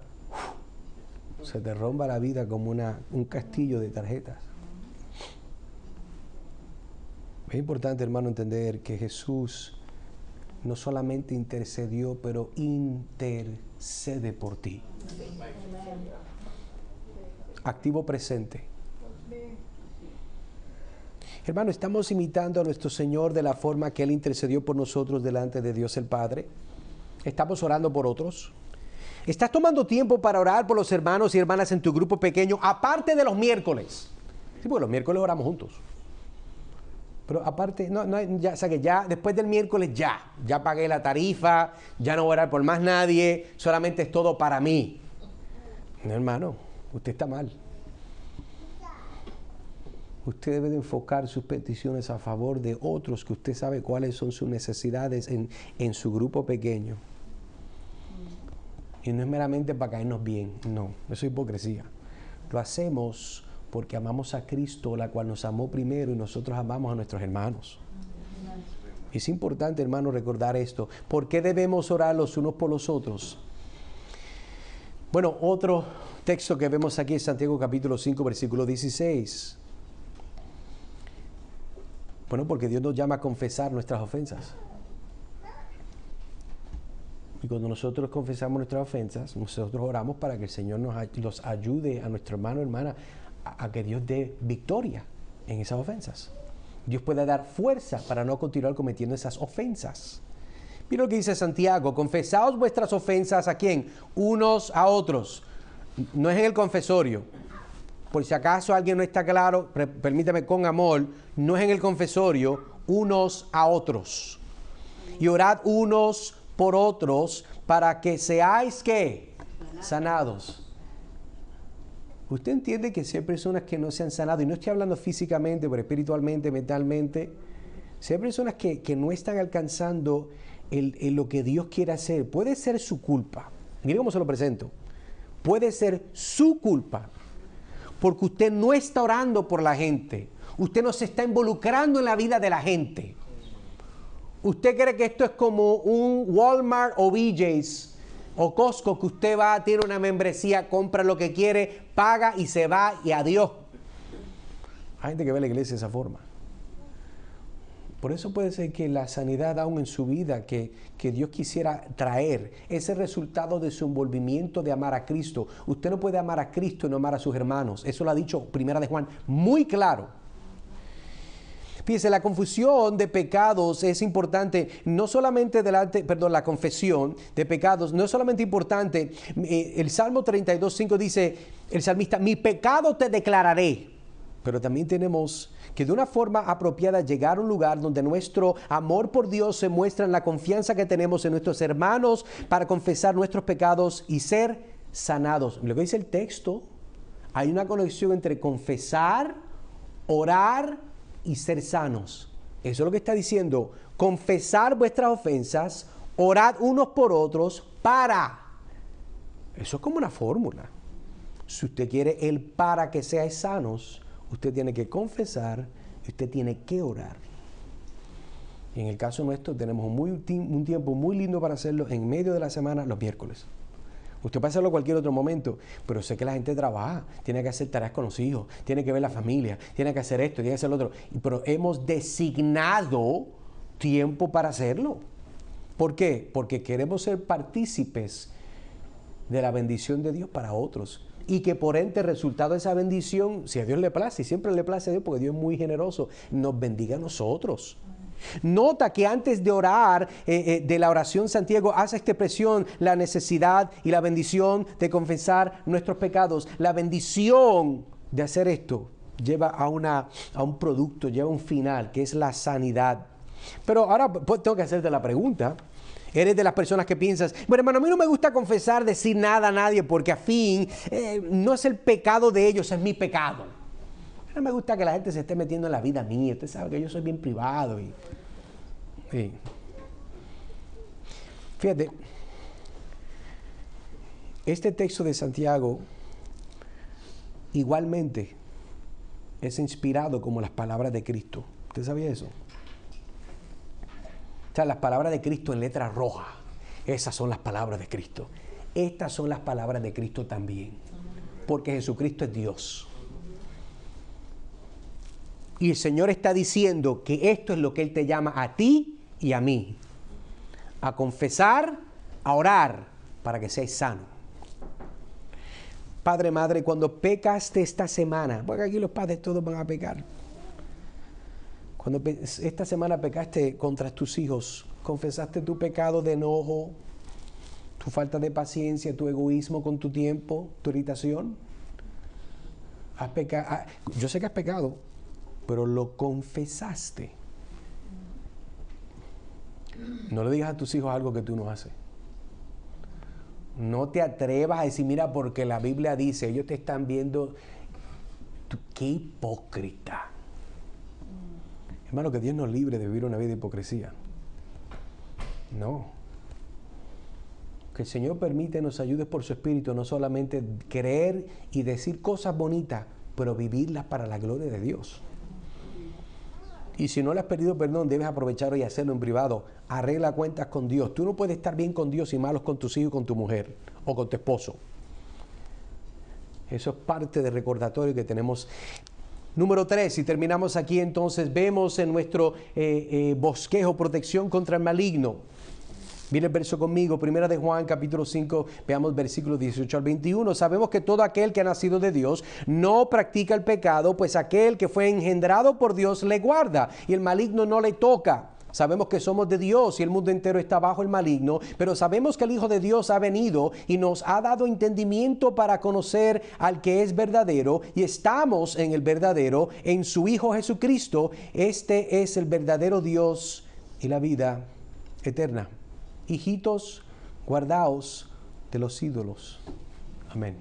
se te rompa la vida como un castillo de tarjetas. Es importante, hermano, entender que Jesús no solamente intercedió, pero intercede por ti. Activo presente. Hermano, estamos imitando a nuestro Señor de la forma que Él intercedió por nosotros delante de Dios el Padre. Estamos orando por otros. ¿Estás tomando tiempo para orar por los hermanos y hermanas en tu grupo pequeño, aparte de los miércoles? Sí, porque los miércoles oramos juntos. Pero aparte, ya, o sea que ya después del miércoles ya pagué la tarifa, ya no voy a orar por más nadie, solamente es todo para mí. No, hermano, usted está mal. Usted debe de enfocar sus peticiones a favor de otros, que usted sabe cuáles son sus necesidades en su grupo pequeño. Y no es meramente para caernos bien, no, eso es hipocresía. Lo hacemos porque amamos a Cristo, la cual nos amó primero, y nosotros amamos a nuestros hermanos. Es importante, hermano, recordar esto. ¿Por qué debemos orar los unos por los otros? Bueno, otro texto que vemos aquí es Santiago capítulo 5, versículo 16. Bueno, porque Dios nos llama a confesar nuestras ofensas. Y cuando nosotros confesamos nuestras ofensas, nosotros oramos para que el Señor nos ayude a nuestro hermano o hermana a que Dios dé victoria en esas ofensas. Dios puede dar fuerza para no continuar cometiendo esas ofensas. Mira lo que dice Santiago: confesaos vuestras ofensas, ¿a quién? Unos a otros. No es en el confesorio. Por si acaso alguien no está claro, permítame con amor, no es en el confesorio, unos a otros. Y orad unos por otros para que seáis, ¿qué? Sanados. ¿Usted entiende que si hay personas que no se han sanado, y no estoy hablando físicamente, pero espiritualmente, mentalmente, si hay personas que no están alcanzando lo que Dios quiere hacer, puede ser su culpa? Mire cómo se lo presento. Puede ser su culpa, porque usted no está orando por la gente. Usted no se está involucrando en la vida de la gente. ¿Usted cree que esto es como un Walmart o BJ's o Costco, que usted va, tiene una membresía, compra lo que quiere, paga y se va y adiós? Hay gente que ve la iglesia de esa forma. Por eso puede ser que la sanidad aún en su vida que Dios quisiera traer, ese resultado de su envolvimiento de amar a Cristo. Usted no puede amar a Cristo y no amar a sus hermanos. Eso lo ha dicho Primera de Juan muy claro. Fíjese, la confusión de pecados es importante, no solamente la confesión de pecados no es solamente importante. El Salmo 32:5 dice el salmista: mi pecado te declararé. Pero también tenemos que de una forma apropiada llegar a un lugar donde nuestro amor por Dios se muestra en la confianza que tenemos en nuestros hermanos para confesar nuestros pecados y ser sanados. Lo que dice el texto, hay una conexión entre confesar, orar y ser sanos. Eso es lo que está diciendo: confesar vuestras ofensas, orad unos por otros para. Eso es como una fórmula. Si usted quiere el para que seáis sanos, usted tiene que confesar y usted tiene que orar. Y en el caso nuestro tenemos un tiempo muy lindo para hacerlo en medio de la semana, los miércoles. Usted puede hacerlo cualquier otro momento, pero sé que la gente trabaja, tiene que hacer tareas con los hijos, tiene que ver la familia, tiene que hacer esto, tiene que hacer lo otro. Pero hemos designado tiempo para hacerlo. ¿Por qué? Porque queremos ser partícipes de la bendición de Dios para otros. Y que por ende, resultado de esa bendición, si a Dios le place, y siempre le place a Dios porque Dios es muy generoso, nos bendiga a nosotros. Nota que antes de orar, de la oración Santiago hace esta expresión, la necesidad y la bendición de confesar nuestros pecados. La bendición de hacer esto lleva a un producto, lleva a un final, que es la sanidad. Pero ahora pues, tengo que hacerte la pregunta. Eres de las personas que piensas, bueno, hermano, a mí no me gusta confesar, decir nada a nadie, porque a fin no es el pecado de ellos, es mi pecado. No me gusta que la gente se esté metiendo en la vida mía. Usted sabe que yo soy bien privado. Sí. Fíjate, este texto de Santiago igualmente es inspirado como las palabras de Cristo. ¿Usted sabía eso? O sea, las palabras de Cristo en letra roja. Esas son las palabras de Cristo. Estas son las palabras de Cristo también. Porque Jesucristo es Dios. Y el Señor está diciendo que esto es lo que Él te llama a ti y a mí. A confesar, a orar, para que seas sano. Padre, madre, cuando pecaste esta semana, porque aquí los padres todos van a pecar. Cuando esta semana pecaste contra tus hijos, confesaste tu pecado de enojo, tu falta de paciencia, tu egoísmo con tu tiempo, tu irritación. Has pecado. Yo sé que has pecado, pero lo confesaste. No le digas a tus hijos algo que tú no haces. No te atrevas a decir, mira, porque la Biblia dice, ellos te están viendo. ¡Qué hipócrita! Hermano, que Dios nos libre de vivir una vida de hipocresía. No. Que el Señor permite, nos ayude por su Espíritu, no solamente creer y decir cosas bonitas, pero vivirlas para la gloria de Dios. Y si no le has pedido perdón, debes aprovechar y hacerlo en privado. Arregla cuentas con Dios. Tú no puedes estar bien con Dios y malos con tus hijos, con tu mujer o con tu esposo. Eso es parte del recordatorio que tenemos. Número 3, y terminamos aquí entonces, vemos en nuestro bosquejo protección contra el maligno. Mire el verso conmigo, 1 de Juan, capítulo 5, veamos versículos 18 al 21. Sabemos que todo aquel que ha nacido de Dios no practica el pecado, pues aquel que fue engendrado por Dios le guarda y el maligno no le toca. Sabemos que somos de Dios y el mundo entero está bajo el maligno, pero sabemos que el Hijo de Dios ha venido y nos ha dado entendimiento para conocer al que es verdadero, y estamos en el verdadero, en su Hijo Jesucristo. Este es el verdadero Dios y la vida eterna. Hijitos, guardaos de los ídolos. Amén.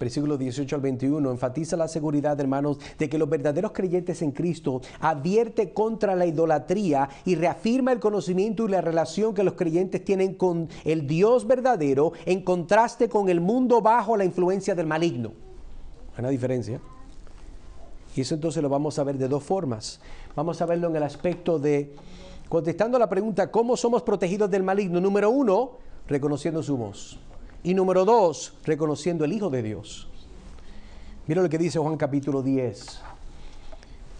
Versículos 18 al 21 enfatiza la seguridad, hermanos, de que los verdaderos creyentes en Cristo advierte contra la idolatría y reafirma el conocimiento y la relación que los creyentes tienen con el Dios verdadero en contraste con el mundo bajo la influencia del maligno. Hay una diferencia. Y eso entonces lo vamos a ver de dos formas. Vamos a verlo en el aspecto de, contestando a la pregunta, ¿cómo somos protegidos del maligno? Número 1, reconociendo su voz. Y número 2, reconociendo el Hijo de Dios. Mira lo que dice Juan capítulo 10.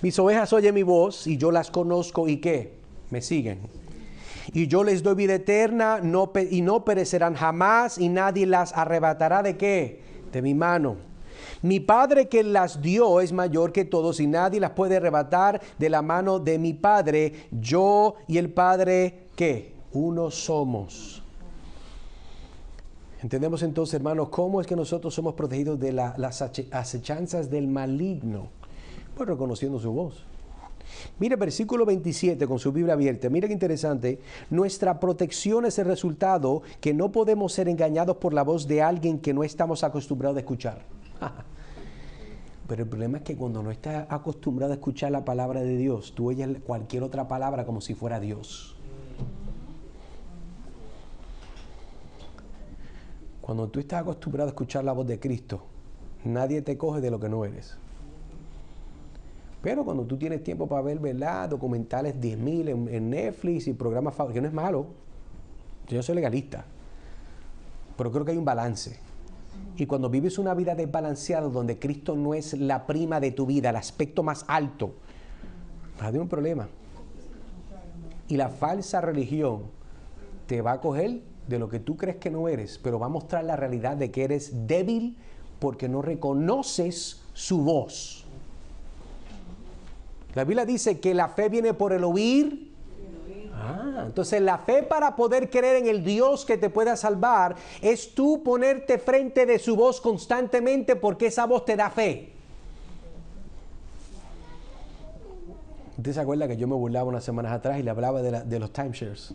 Mis ovejas oyen mi voz y yo las conozco y ¿qué? Me siguen. Y yo les doy vida eterna y no perecerán jamás y nadie las arrebatará ¿de qué? De mi mano. Mi Padre que las dio es mayor que todos y nadie las puede arrebatar de la mano de mi Padre. Yo y el Padre, ¿qué? Uno somos. Entendemos entonces, hermanos, cómo es que nosotros somos protegidos de las acechanzas del maligno. Pues reconociendo su voz. Mire versículo 27 con su Biblia abierta. Mire qué interesante. Nuestra protección es el resultado que no podemos ser engañados por la voz de alguien que no estamos acostumbrados a escuchar. Pero el problema es que cuando no estás acostumbrado a escuchar la palabra de Dios, tú oyes cualquier otra palabra como si fuera Dios. Cuando tú estás acostumbrado a escuchar la voz de Cristo, nadie te coge de lo que no eres. Pero cuando tú tienes tiempo para ver, ¿verdad?, documentales 10.000 en Netflix y programas favoritos, que no es malo, yo soy legalista. pero creo que hay un balance. Y cuando vives una vida desbalanceada, donde Cristo no es la prima de tu vida, el aspecto más alto, vas a tener un problema. Y la falsa religión te va a coger de lo que tú crees que no eres, pero va a mostrar la realidad de que eres débil porque no reconoces su voz. La Biblia dice que la fe viene por el oír. Entonces la fe para poder creer en el Dios que te pueda salvar es tú ponerte frente de su voz constantemente, porque esa voz te da fe. ¿Usted se acuerda que yo me burlaba unas semanas atrás y le hablaba de los timeshares?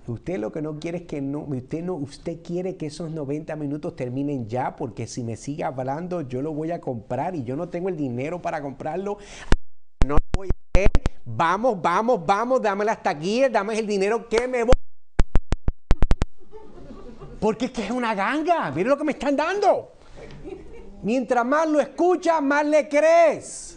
Usted lo que no quiere es que usted quiere que esos 90 minutos terminen ya, porque si me sigue hablando yo lo voy a comprar y yo no tengo el dinero para comprarlo. No lo voy a hacer. Vamos, dame las taquillas, dame el dinero que me voy. Porque es que es una ganga. Mire lo que me están dando. Mientras más lo escuchas, más le crees.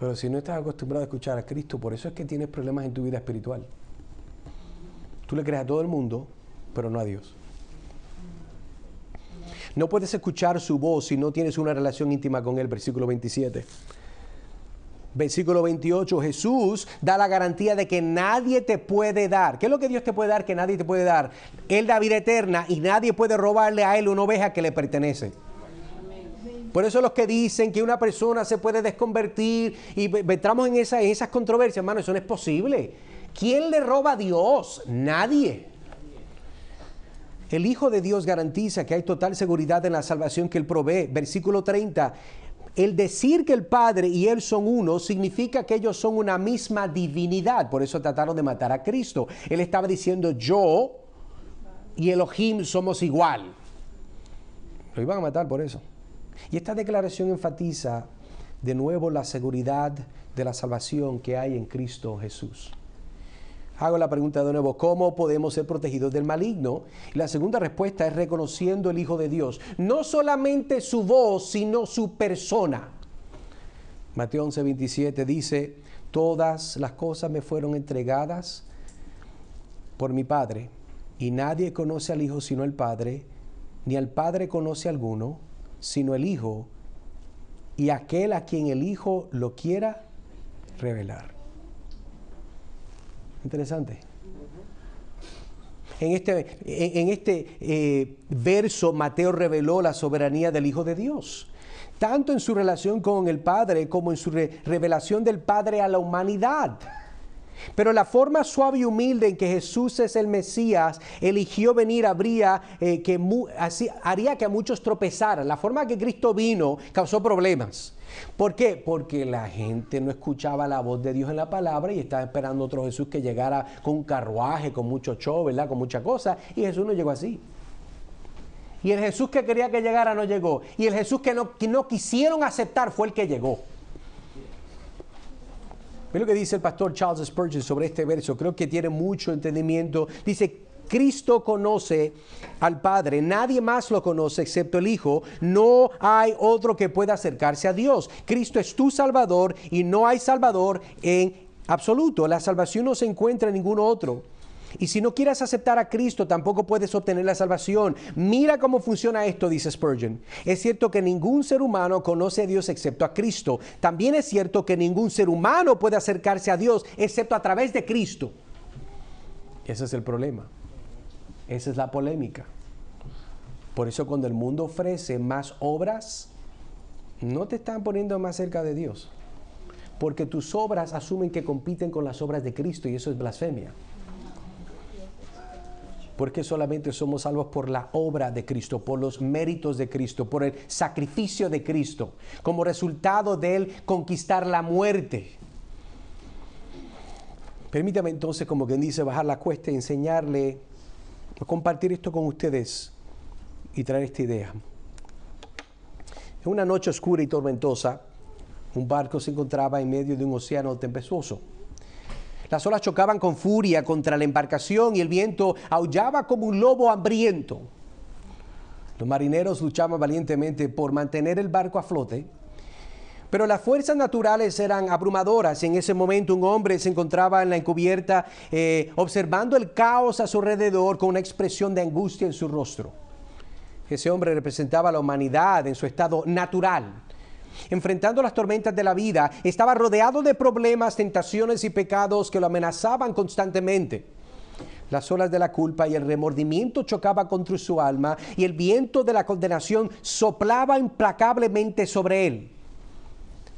Pero si no estás acostumbrado a escuchar a Cristo, por eso es que tienes problemas en tu vida espiritual. Tú le crees a todo el mundo, pero no a Dios. No puedes escuchar su voz si no tienes una relación íntima con Él. Versículo 27. Versículo 28. Jesús da la garantía de que nadie te puede dar. ¿Qué es lo que Dios te puede dar que nadie te puede dar? Él da vida eterna y nadie puede robarle a Él una oveja que le pertenece. Por eso los que dicen que una persona se puede desconvertir y entramos en esas controversias, hermano, eso no es posible. ¿Quién le roba a Dios? Nadie. El Hijo de Dios garantiza que hay total seguridad en la salvación que Él provee. Versículo 30. El decir que el Padre y Él son uno significa que ellos son una misma divinidad. Por eso trataron de matar a Cristo. Él estaba diciendo, yo y Elohim somos igual. Lo iban a matar por eso. Y esta declaración enfatiza de nuevo la seguridad de la salvación que hay en Cristo Jesús. Hago la pregunta de nuevo, ¿cómo podemos ser protegidos del maligno? Y la segunda respuesta es reconociendo el Hijo de Dios. No solamente su voz, sino su persona. Mateo 11:27 dice, todas las cosas me fueron entregadas por mi Padre, y nadie conoce al Hijo sino el Padre, ni al Padre conoce a alguno, sino el Hijo, y aquel a quien el Hijo lo quiera revelar. Interesante. En este verso, Mateo reveló la soberanía del Hijo de Dios, tanto en su relación con el Padre como en su revelación del Padre a la humanidad. Pero la forma suave y humilde en que Jesús es el Mesías eligió venir haría que a muchos tropezaran. La forma que Cristo vino causó problemas. ¿Por qué? Porque la gente no escuchaba la voz de Dios en la palabra y estaba esperando otro Jesús que llegara con un carruaje, con mucho show, ¿verdad? Con mucha cosa. Y Jesús no llegó así. Y el Jesús que quería que llegara no llegó. Y el Jesús que no quisieron aceptar fue el que llegó. Ve lo que dice el pastor Charles Spurgeon sobre este verso. Creo que tiene mucho entendimiento. Dice, Cristo conoce al Padre. Nadie más lo conoce excepto el Hijo. No hay otro que pueda acercarse a Dios. Cristo es tu Salvador y no hay Salvador en absoluto. La salvación no se encuentra en ningún otro. Y si no quieres aceptar a Cristo, tampoco puedes obtener la salvación. Mira cómo funciona esto, dice Spurgeon. Es cierto que ningún ser humano conoce a Dios excepto a Cristo. También es cierto que ningún ser humano puede acercarse a Dios excepto a través de Cristo. Ese es el problema. Esa es la polémica. Por eso cuando el mundo ofrece más obras, no te están poniendo más cerca de Dios. Porque tus obras asumen que compiten con las obras de Cristo y eso es blasfemia. Porque solamente somos salvos por la obra de Cristo, por los méritos de Cristo, por el sacrificio de Cristo, como resultado de Él conquistar la muerte. Permítame entonces, como quien dice, bajar la cuesta y enseñarle, compartir esto con ustedes y traer esta idea. En una noche oscura y tormentosa, un barco se encontraba en medio de un océano tempestuoso. Las olas chocaban con furia contra la embarcación y el viento aullaba como un lobo hambriento. Los marineros luchaban valientemente por mantener el barco a flote, Pero las fuerzas naturales eran abrumadoras. En ese momento un hombre se encontraba en la encubierta observando el caos a su alrededor con una expresión de angustia en su rostro. Ese hombre representaba a la humanidad en su estado natural. Enfrentando las tormentas de la vida, estaba rodeado de problemas, tentaciones y pecados que lo amenazaban constantemente. Las olas de la culpa y el remordimiento chocaban contra su alma y el viento de la condenación soplaba implacablemente sobre él.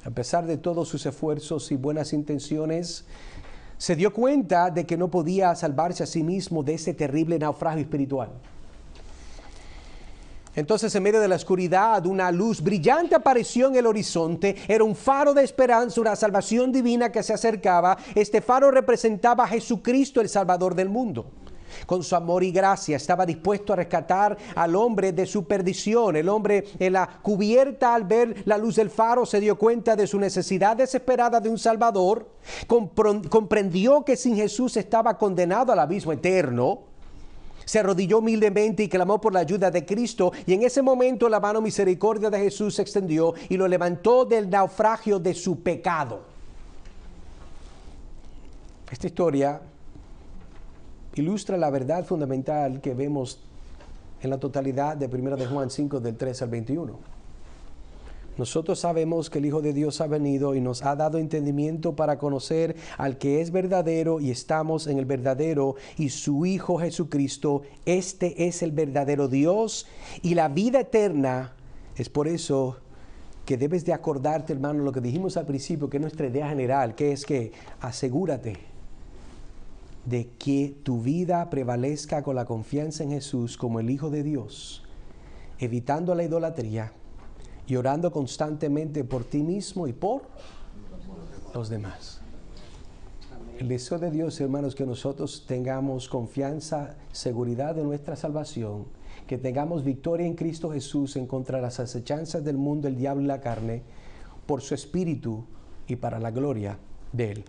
A pesar de todos sus esfuerzos y buenas intenciones, se dio cuenta de que no podía salvarse a sí mismo de ese terrible naufragio espiritual. Entonces, en medio de la oscuridad, una luz brillante apareció en el horizonte. Era un faro de esperanza, una salvación divina que se acercaba. Este faro representaba a Jesucristo, el Salvador del mundo. Con su amor y gracia estaba dispuesto a rescatar al hombre de su perdición. El hombre en la cubierta, al ver la luz del faro, se dio cuenta de su necesidad desesperada de un Salvador. Comprendió que sin Jesús estaba condenado al abismo eterno. Se arrodilló humildemente y clamó por la ayuda de Cristo, y en ese momento la mano misericordia de Jesús se extendió y lo levantó del naufragio de su pecado. Esta historia ilustra la verdad fundamental que vemos en la totalidad de 1 de Juan 5, del 3 al 21. Nosotros sabemos que el Hijo de Dios ha venido y nos ha dado entendimiento para conocer al que es verdadero, y estamos en el verdadero y su Hijo Jesucristo. Este es el verdadero Dios y la vida eterna. Es por eso que debes de acordarte, hermano, lo que dijimos al principio, que es nuestra idea general, que es que asegúrate de que tu vida prevalezca con la confianza en Jesús como el Hijo de Dios, evitando la idolatría y orando constantemente por ti mismo y por los demás. El deseo de Dios, hermanos, que nosotros tengamos confianza, seguridad de nuestra salvación, que tengamos victoria en Cristo Jesús en contra de las acechanzas del mundo, el diablo y la carne, por su Espíritu y para la gloria de Él.